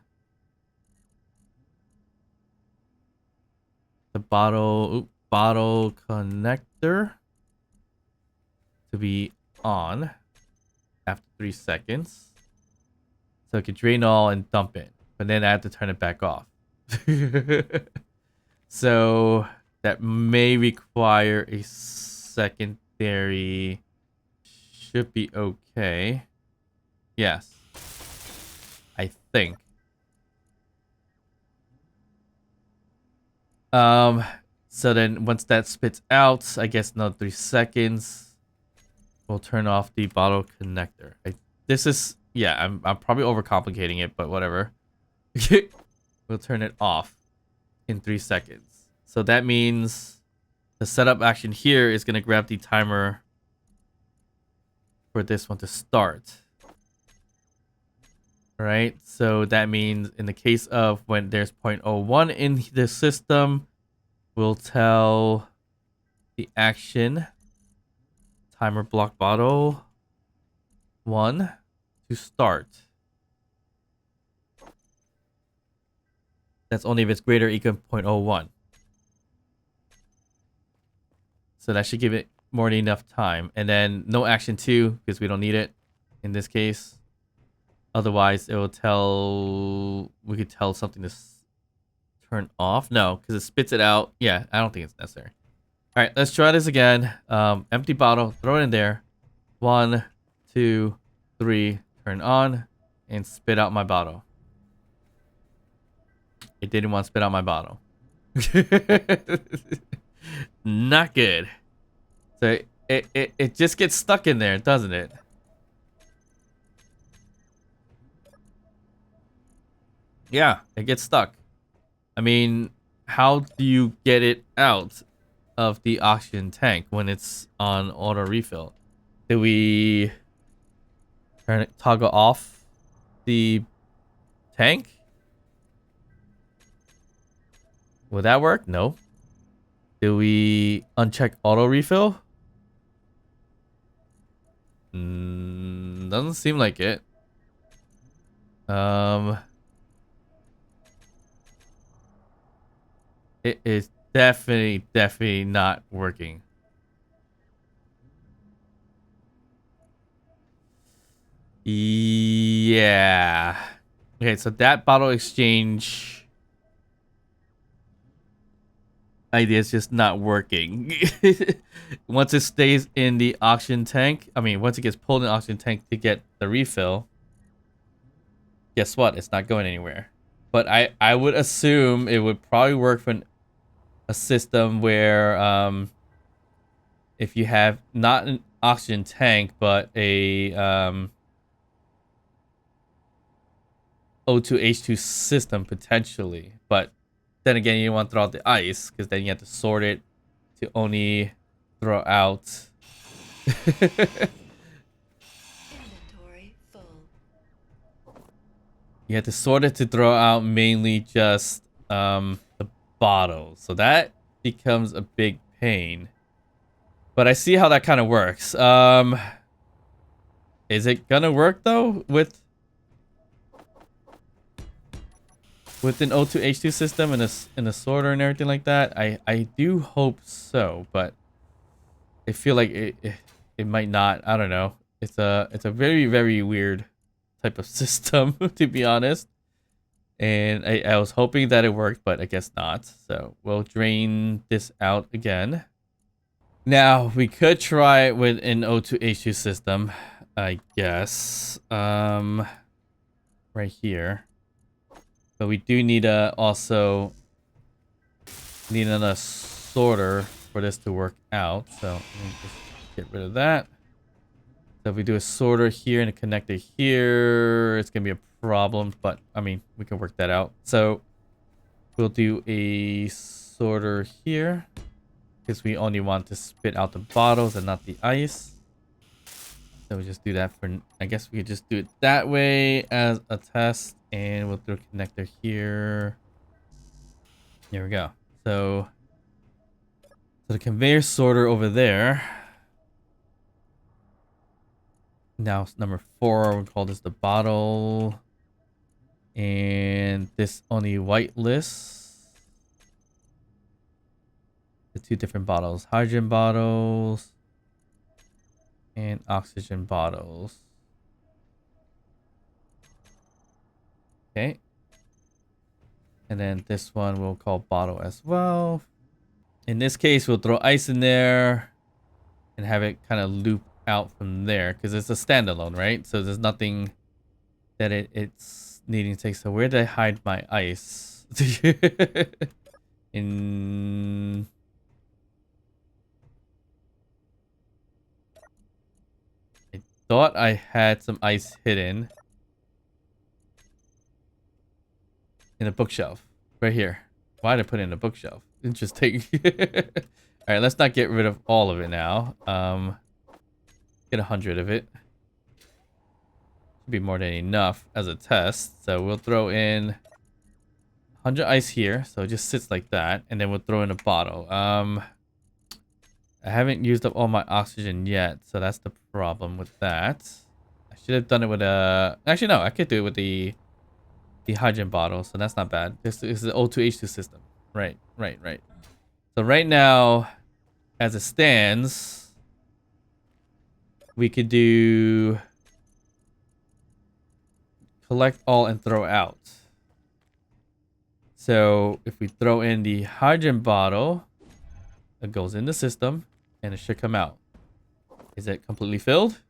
The bottle connector to be on after 3 seconds. So it can drain all and dump it, but then I have to turn it back off. So that may require a secondary. Should be okay. Yes. I think. So then once that spits out, I guess another 3 seconds, we'll turn off the bottle connector. This is, yeah, I'm probably overcomplicating it, but whatever. We'll turn it off in 3 seconds. So that means the setup action here is going to grab the timer for this one to start. Right? So that means in the case of when there's 0.01 in the system, we'll tell the action timer block bottle 1 to start. That's only if it's greater or equal to 0.01. So that should give it more than enough time. And then no action 2 because we don't need it in this case. Otherwise, it will tell... We could tell something to turn off. No, because it spits it out. Yeah, I don't think it's necessary. All right, let's try this again. Empty bottle. Throw it in there. 1, 2, 3. Turn on. And spit out my bottle. It didn't want to spit out my bottle. Not good. So it just gets stuck in there, doesn't it? Yeah, it gets stuck. I mean, how do you get it out of the oxygen tank when it's on auto refill? Do we toggle off the tank? Would that work? No. Do we uncheck auto refill? Doesn't seem like it. Um, it is definitely not working. Yeah. Okay, so that bottle exchange idea is just not working. Once it stays in the oxygen tank, I mean, once it gets pulled in the oxygen tank to get the refill, guess what? It's not going anywhere. But I would assume it would probably work for a system where if you have not an oxygen tank but a O2H2 system potentially. But then again, you don't want to throw out the ice because then you have to sort it to only throw out. Inventory full. You have to sort it to throw out mainly just the bottle. So that becomes a big pain. But I see how that kind of works. Is it gonna work though with an O2H2 system and a sorter and everything like that? I do hope so, but I feel like it might not. I don't know. It's a very weird type of system to be honest. And I was hoping that it worked, but I guess not. So we'll drain this out again. Now we could try it with an O2H2 system, I guess. Right here. But we do need also need another sorter for this to work out. So let me just get rid of that. So if we do a sorter here and a connector here, it's gonna be a problem. But I mean, we can work that out. So we'll do a sorter here because we only want to spit out the bottles and not the ice. So we just do that for, I guess we could just do it that way as a test, and we'll do a connector here. There we go. So the conveyor sorter over there. Now number 4, we'll call this the bottle. And this only white lists the 2 different bottles, hydrogen bottles and oxygen bottles. Okay. And then this one we'll call bottle as well. In this case, we'll throw ice in there and have it kind of loop out from there because it's a standalone, right? So there's nothing that it's needing to take. So where did I hide my ice? In... I thought I had some ice hidden in a bookshelf right here. Why did I put it in a bookshelf? Interesting. All right, let's not get rid of all of it now. Get 100 of it. Should be more than enough as a test. So we'll throw in 100 ice here. So it just sits like that. And then we'll throw in a bottle. I haven't used up all my oxygen yet. So that's the problem with that. I should have done it with a... Actually, no. I could do it with the hydrogen bottle. So that's not bad. This is the O2H2 system. Right. So right now, as it stands, we could do collect all and throw out. So if we throw in the hydrogen bottle, it goes in the system and it should come out. Is it completely filled?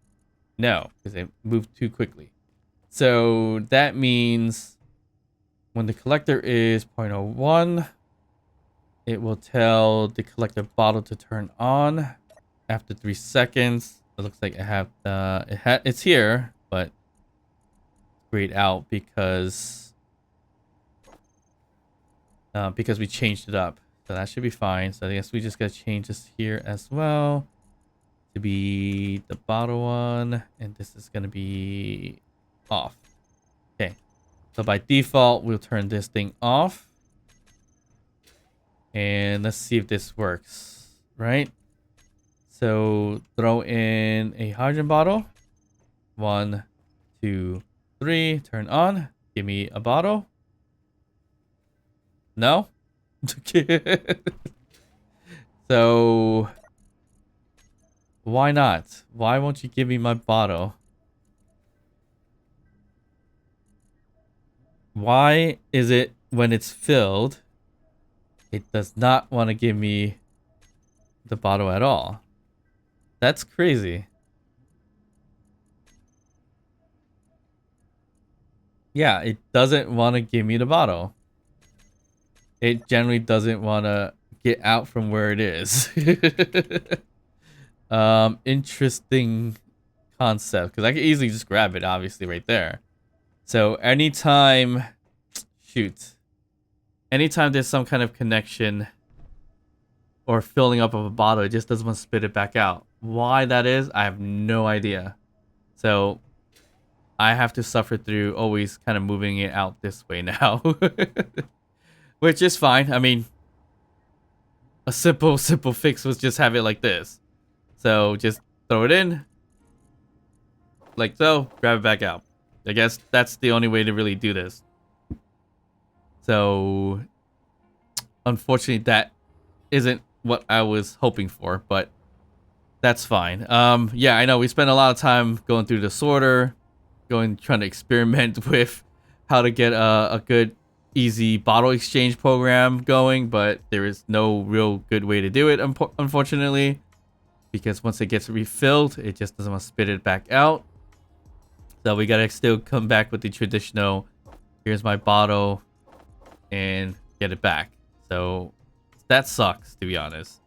No, because it moved too quickly. So that means when the collector is 0.01, it will tell the collector bottle to turn on after 3 seconds. It looks like I have it's here, but grayed out because we changed it up. So that should be fine. So I guess we just gotta change this here as well to be the bottle one, and this is gonna be off. Okay. So by default, we'll turn this thing off. And let's see if this works, right? So throw in a hydrogen bottle. 1, 2, 3, turn on. Give me a bottle. No? So, why not? Why won't you give me my bottle? Why is it when it's filled, it does not want to give me the bottle at all? That's crazy. Yeah, it doesn't want to give me the bottle. It generally doesn't want to get out from where it is. Interesting concept, because I could easily just grab it, obviously, right there. So anytime, shoot, anytime there's some kind of connection or filling up of a bottle, it just doesn't want to spit it back out. Why that is, I have no idea. So I have to suffer through always kind of moving it out this way now. Which is fine. I mean, a simple fix was just have it like this. So just throw it in, like so, grab it back out. I guess that's the only way to really do this. So, unfortunately, that isn't what I was hoping for, but that's fine. Yeah, I know we spent a lot of time going through the sorter, trying to experiment with how to get a good, easy bottle exchange program going, but there is no real good way to do it, unfortunately, because once it gets refilled, it just doesn't want to spit it back out. So we gotta still come back with the traditional, here's my bottle, and get it back. So that sucks, to be honest.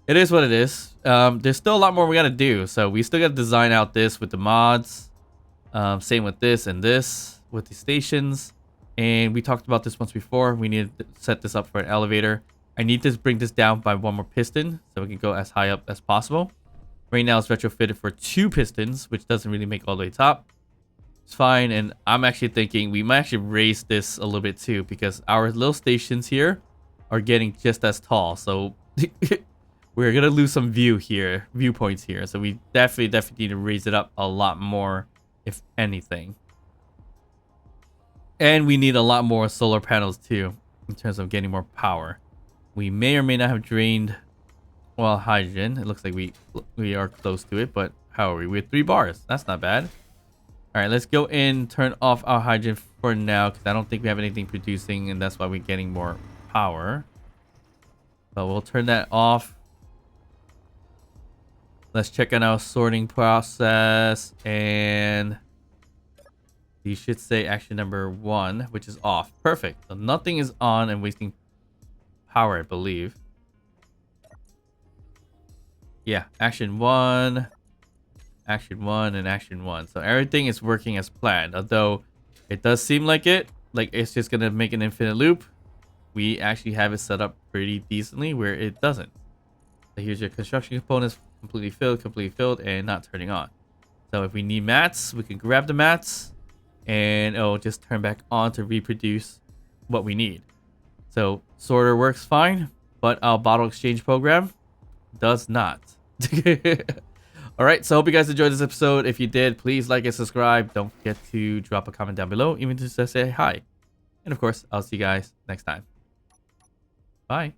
It is what it is. There's still a lot more we gotta do. So we still gotta design out this with the mods. Same with this and this with the stations. And we talked about this once before. We need to set this up for an elevator. I need to bring this down by 1 more piston so we can go as high up as possible. Right now it's retrofitted for 2 pistons, which doesn't really make all the way top. It's fine, and I'm actually thinking we might actually raise this a little bit too, because our little stations here are getting just as tall. So we're gonna lose some viewpoints here. So we definitely need to raise it up a lot more, if anything. And we need a lot more solar panels too, in terms of getting more power. We may or may not have drained, well, hydrogen. It looks like we are close to it, but how are we? We're 3 bars. That's not bad. All right, let's go in, turn off our hydrogen for now, because I don't think we have anything producing, and that's why we're getting more power. But we'll turn that off. Let's check on our sorting process, and you should say action number 1, which is off. Perfect. So nothing is on and wasting power, I believe. Yeah, action 1. Action 1 and action 1. So everything is working as planned. Although it does seem like it's just gonna make an infinite loop. We actually have it set up pretty decently where it doesn't. So here's your construction components, completely filled, and not turning on. So if we need mats, we can grab the mats, and it'll just turn back on to reproduce what we need. So sorter works fine, but our bottle exchange program does not. All right, so I hope you guys enjoyed this episode. If you did, please like and subscribe. Don't forget to drop a comment down below, even just to say hi. And of course, I'll see you guys next time. Bye.